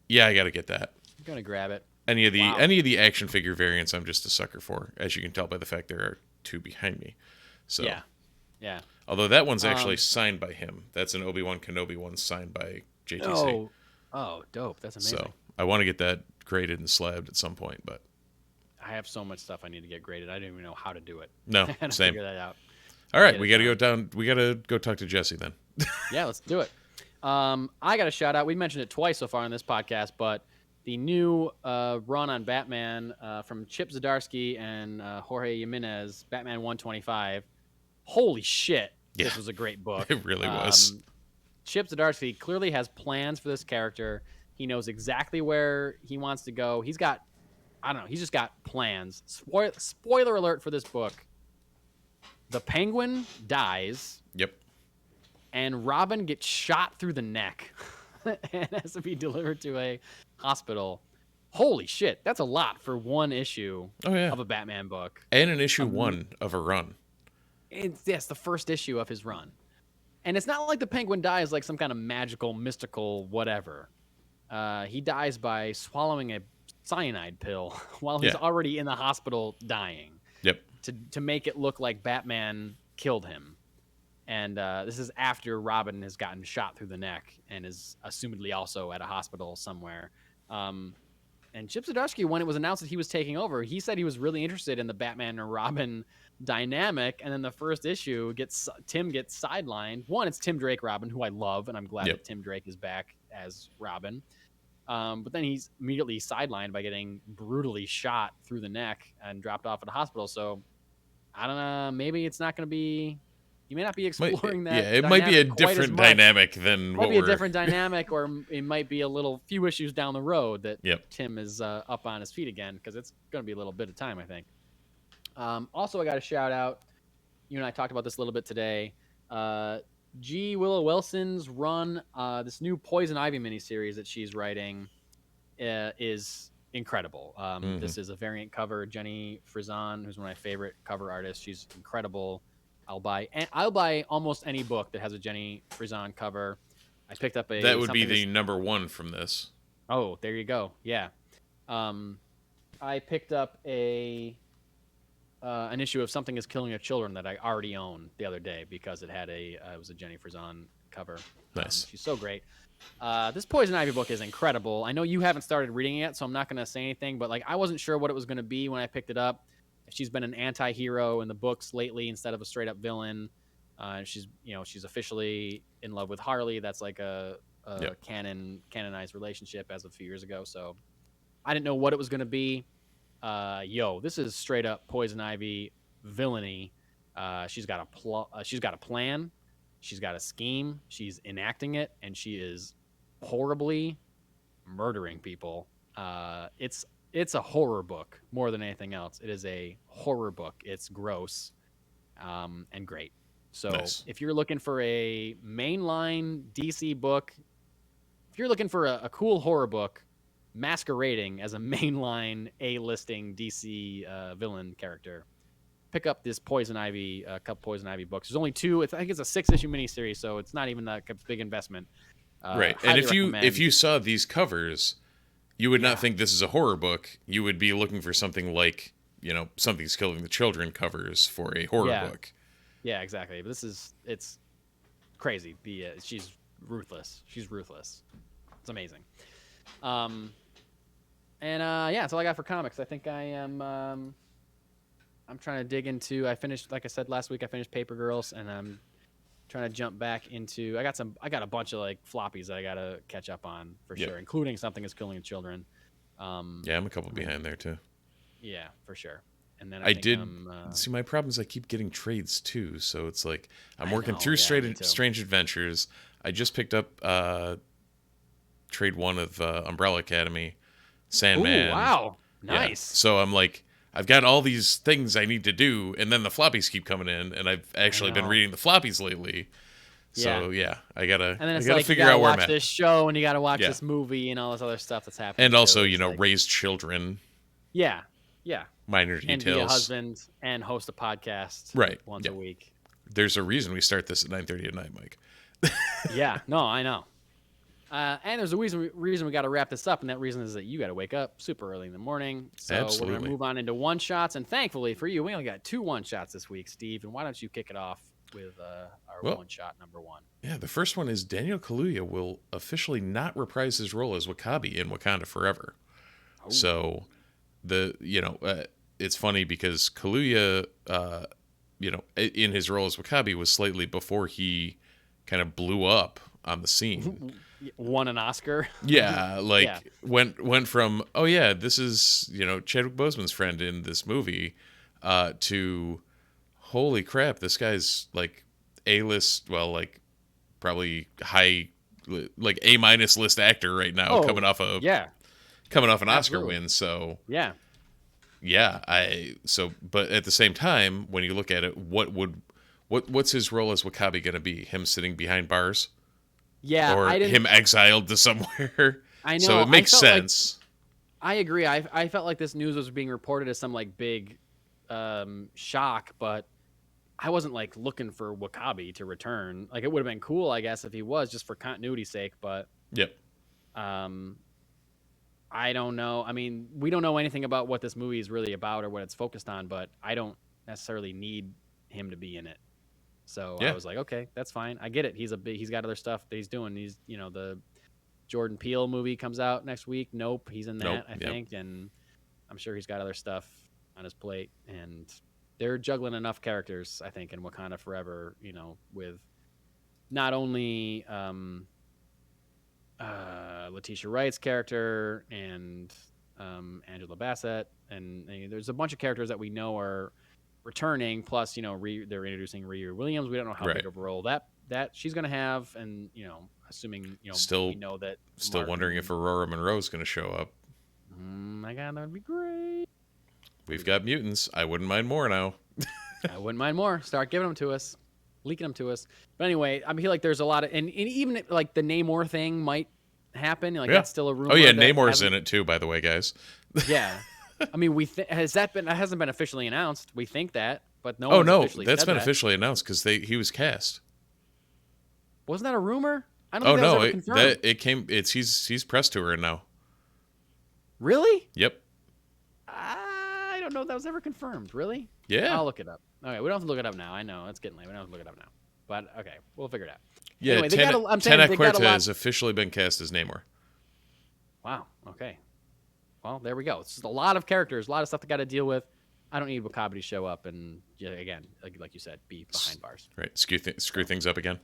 yeah, I got to get that. I'm gonna grab it. Any of the action figure variants, I'm just a sucker for, as you can tell by the fact there are 2 behind me. So yeah. Although that one's actually signed by him. That's an Obi-Wan Kenobi one signed by JTC. Oh, dope. That's amazing. So I want to get that graded and slabbed at some point, but I have so much stuff I need to get graded. I don't even know how to do it. No, I gotta same. figure that out. All right, we got to go down. We got to go talk to Jesse then. Yeah, let's do it. I got a shout out. We mentioned it twice so far on this podcast, but the new run on Batman from Chip Zdarsky and Jorge Jimenez, Batman 125. Holy shit. Yeah. This was a great book. It really was. Chip Zdarsky clearly has plans for this character. He knows exactly where he wants to go. He's got, he's just got plans. Spoiler alert for this book. The Penguin dies. Yep. And Robin gets shot through the neck and has to be delivered to a hospital. Holy shit. That's a lot for one issue of a Batman book. And an issue 1 of a run. Yes, the first issue of his run. And it's not like the Penguin dies like some kind of magical, mystical whatever. He dies by swallowing a cyanide pill while he's already in the hospital dying. Yep. To make it look like Batman killed him. And this is after Robin has gotten shot through the neck and is assumedly also at a hospital somewhere. And Chip Zdarsky, when it was announced that he was taking over, he said he was really interested in the Batman and Robin dynamic. And then the first issue, Tim gets sidelined. One, it's Tim Drake Robin, who I love, and I'm glad that Tim Drake is back as Robin. But then he's immediately sidelined by getting brutally shot through the neck and dropped off at a hospital. So I don't know. Maybe it's not going to be. You may not be exploring that. Yeah, it might be a different dynamic than what we're. Might be a different dynamic, or it might be a few issues down the road that Tim is up on his feet again, because it's going to be a little bit of time, I think. Also, I got to shout out. You and I talked about this a little bit today. G. Willow Wilson's run, this new Poison Ivy miniseries that she's writing, is incredible. This is a variant cover. Jenny Frison, who's one of my favorite cover artists, she's incredible. I'll buy almost any book that has a Jenny Frison cover. I picked up that would be the number 1 from this. Oh, there you go. Yeah. I picked up an issue of Something Is Killing Your Children that I already own the other day because it had it was a Jenny Frison cover. Nice. She's so great. This Poison Ivy book is incredible. I know you haven't started reading it yet, so I'm not going to say anything, but I wasn't sure what it was going to be when I picked it up. She's been an anti-hero in the books lately instead of a straight-up villain. She's officially in love with Harley. That's like a canonized relationship as of a few years ago. So I didn't know what it was going to be. This is straight-up Poison Ivy villainy. She's got a plan. She's got a scheme. She's enacting it, and she is horribly murdering people. It's it's a horror book more than anything else. It is a horror book. It's gross, and great. So Nice. if you're looking for a mainline DC book, if you're looking for a cool horror book masquerading as a mainline A-listing DC villain character, pick up this Poison Ivy, couple Poison Ivy books. There's only 2. I think it's a 6-issue miniseries, so it's not even that big investment. Right. And if you saw these covers, you would not think this is a horror book. You would be looking for something like, Something's Killing the Children covers for a horror book. Yeah, exactly. But it's crazy. She's ruthless. She's ruthless. It's amazing. That's all I got for comics. I think I am. I'm trying to dig into. I finished, like I said last week, I finished Paper Girls, and I'm trying to jump back into. I got a bunch of floppies that I gotta catch up on for sure, including Something Is Killing the Children. I'm a couple behind there too. Yeah, for sure. And then I did see, my problem is I keep getting trades too, so it's like I'm working through Strange Adventures. I just picked up trade 1 of Umbrella Academy, Sandman. Ooh, wow, nice. Yeah. So I'm like, I've got all these things I need to do, and then the floppies keep coming in, and I've actually been reading the floppies lately. So I gotta figure out where I'm at. This show, and you gotta watch this movie, and all this other stuff that's happening. And also, raise children. Yeah. Minor details. And be a husband and host a podcast once a week. There's a reason we start this at 9:30 at night, Mike. Yeah, no, I know. And there's a reason we got to wrap this up, and that reason is that you got to wake up super early in the morning. So Absolutely. We're going to move on into one-shots, and thankfully for you, we only got 2 one-shots this week, Steve, and why don't you kick it off with our one-shot number 1? Yeah, the first one is Daniel Kaluuya will officially not reprise his role as Wakabi in Wakanda Forever. Oh. So, it's funny because Kaluuya, in his role as Wakabi was slightly before he kind of blew up on the scene. Won an Oscar. Yeah, went from this is Chadwick Boseman's friend in this movie, to holy crap, this guy's like A-list, probably high, like A- list actor right now, coming off an Oscar win. So but at the same time, when you look at it, what's his role as Wakabi going to be? Him sitting behind bars? Yeah, or him exiled to somewhere. I know. So it makes sense. I agree. I felt like this news was being reported as some big shock, but I wasn't looking for Wakabi to return. It would have been cool, I guess, if he was, just for continuity's sake. But I don't know. I mean, we don't know anything about what this movie is really about or what it's focused on, but I don't necessarily need him to be in it. So I was like, okay, that's fine. I get it. He's got other stuff that he's doing. He's, the Jordan Peele movie comes out next week. Nope. He's in that, I think. And I'm sure he's got other stuff on his plate. And they're juggling enough characters, I think, in Wakanda Forever, with not only Letitia Wright's character and Angela Bassett. And there's a bunch of characters that we know are returning, plus they're introducing Riri Williams. We don't know how big of a role that she's going to have, and assuming we know that. Still wondering if Aurora Monroe is going to show up. My God, that would be great. We've got mutants. I wouldn't mind more now. I wouldn't mind more. Start giving them to us, leaking them to us. But anyway, I feel like there's a lot of, and even the Namor thing might happen. That's still a rumor. Oh yeah, Namor's in it too, by the way, guys. Yeah. I mean, that hasn't been officially announced. We think that, but no. That's been officially announced because he was cast. Wasn't that a rumor? I don't think that was ever confirmed. It came. He's press touring now. Really? Yep. I don't know if that was ever confirmed. Really? Yeah. I'll look it up. Okay, we don't have to look it up now. I know it's getting late. We don't have to look it up now. But okay, we'll figure it out. Yeah. Anyway, Tena Cuerta has officially been cast as Namor. Wow. Okay. Well, there we go. It's just a lot of characters, a lot of stuff to got to deal with. I don't need Wakabi to show up and, again, like you said, be behind bars. Right. Screw things up again.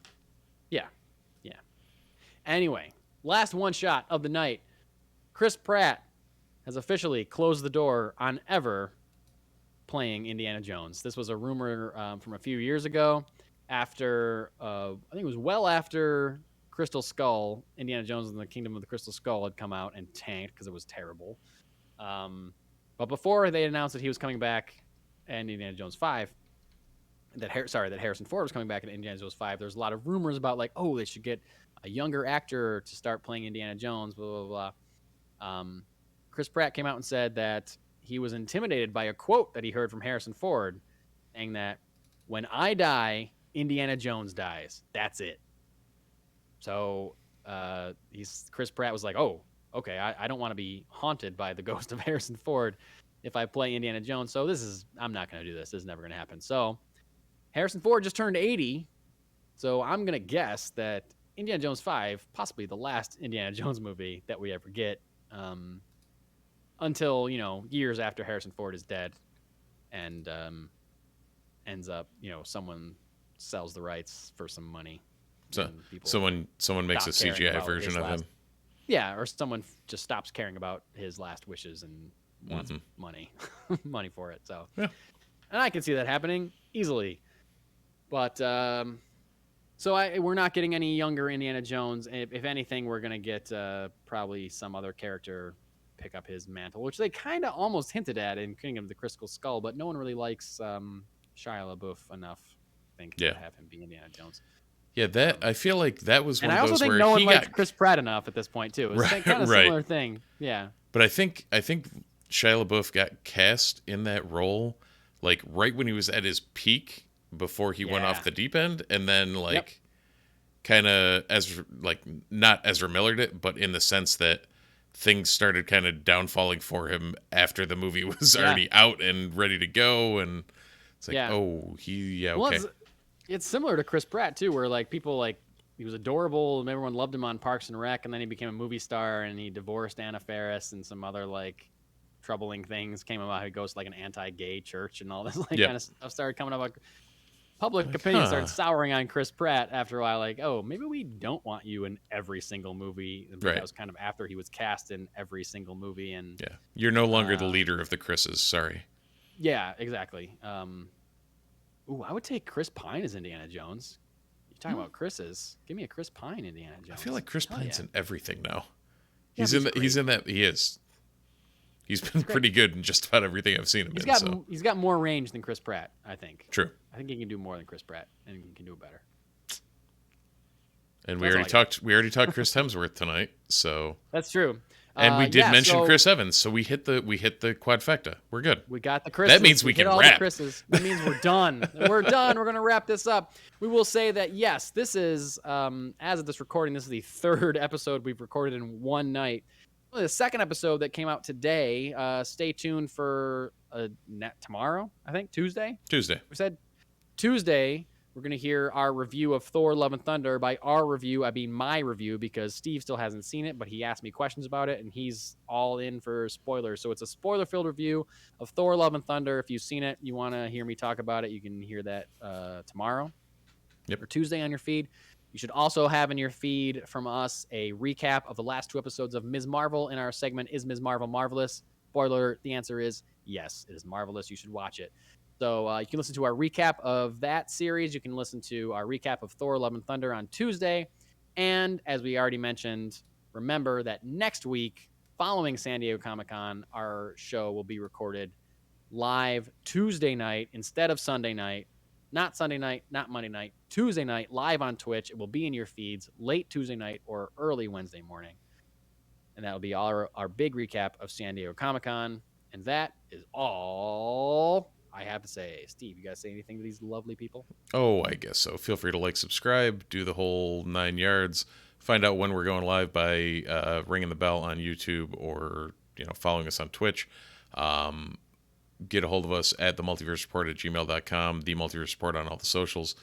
Yeah. Anyway, last one shot of the night. Chris Pratt has officially closed the door on ever playing Indiana Jones. This was a rumor from a few years ago after, I think it was well after Crystal Skull, Indiana Jones and the Kingdom of the Crystal Skull had come out and tanked because it was terrible. But before they announced that he was coming back in Indiana Jones 5, that Harrison Ford was coming back in Indiana Jones 5, there's a lot of rumors about like, oh, they should get a younger actor to start playing Indiana Jones, blah, blah, blah. Chris Pratt came out and said that he was intimidated by a quote that he heard from Harrison Ford saying that when I die, Indiana Jones dies. That's it. So Chris Pratt was like, oh, okay, I don't want to be haunted by the ghost of Harrison Ford if I play Indiana Jones. So I'm not going to do this. This is never going to happen. So Harrison Ford just turned 80. So I'm going to guess that Indiana Jones 5, possibly the last Indiana Jones movie that we ever get, until, years after Harrison Ford is dead and ends up, someone sells the rights for some money. So someone makes a CGI version of him. Yeah, or someone just stops caring about his last wishes and wants money for it. So, yeah. And I can see that happening easily. But we're not getting any younger Indiana Jones. If anything, we're gonna get probably some other character pick up his mantle, which they kind of almost hinted at in Kingdom of the Crystal Skull. But no one really likes Shia LaBeouf enough, I think, to have him be Indiana Jones. Yeah, I feel like that was one of those where he got... And I also think no one liked Chris Pratt enough at this point, too. It's kind of a similar thing. Yeah. But I think Shia LaBeouf got cast in that role, like, right when he was at his peak before he went off the deep end. And then, like, kind of, not Ezra Millered it, but in the sense that things started kind of downfalling for him after the movie was already out and ready to go. And it's like, okay. Well, it's similar to Chris Pratt, too, where, like, people, like, he was adorable and everyone loved him on Parks and Rec, and then he became a movie star and he divorced Anna Faris and some other, like, troubling things came about. He goes to, like, an anti-gay church and all this, kind of stuff started coming up. Like, public opinion started souring on Chris Pratt after a while, like, oh, maybe we don't want you in every single movie. That was kind of after he was cast in every single movie. And you're no longer the leader of the Chris's, sorry. Yeah, exactly. I would take Chris Pine as Indiana Jones. You're talking about Chris's. Give me a Chris Pine Indiana Jones. I feel like Chris Pine's in everything now. He's in that. He is. He's been pretty good in just about everything I've seen him in. He's got more range than Chris Pratt, I think. True. I think he can do more than Chris Pratt, and he can do it better. And we already talked Chris Hemsworth tonight, so that's true. And we did mention Chris Evans, so we hit the quadfecta. We're good. We got the Chris's. That means we can wrap. That means we're done. We're done. We're gonna wrap this up. We will say that yes, this is as of this recording, this is the third episode we've recorded in one night. The second episode that came out today. Stay tuned for tomorrow. I think Tuesday. We said Tuesday. We're going to hear our review of Thor Love and Thunder. By our review, I mean my review, because Steve still hasn't seen it, but he asked me questions about it, and he's all in for spoilers. So it's a spoiler-filled review of Thor Love and Thunder. If you've seen it, you want to hear me talk about it, you can hear that tomorrow or Tuesday on your feed. You should also have in your feed from us a recap of the last two episodes of Ms. Marvel in our segment, Is Ms. Marvel Marvelous? Spoiler, the answer is yes, it is marvelous. You should watch it. So you can listen to our recap of that series. You can listen to our recap of Thor Love and Thunder on Tuesday. And as we already mentioned, remember that next week, following San Diego Comic-Con, our show will be recorded live Tuesday night instead of Sunday night. Not Sunday night, not Monday night, Tuesday night, live on Twitch. It will be in your feeds late Tuesday night or early Wednesday morning. And that will be our big recap of San Diego Comic-Con. And that is all I have to say. Steve, you guys say anything to these lovely people? Oh, I guess so. Feel free to like, subscribe, do the whole 9 yards. Find out when we're going live by ringing the bell on YouTube or following us on Twitch. Get a hold of us at themultiverseport@gmail.com, The Multiverse Report on all the socials,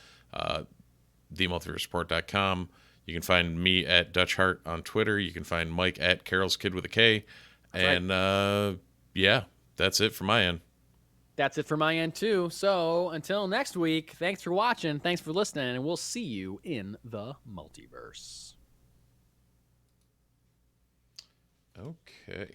themultiverseport.com. You can find me at Dutch Hart on Twitter. You can find Mike at Carol's Kid with a K. And that's it from my end. That's it for my end, too. So until next week, thanks for watching, thanks for listening, and we'll see you in the multiverse. Okay.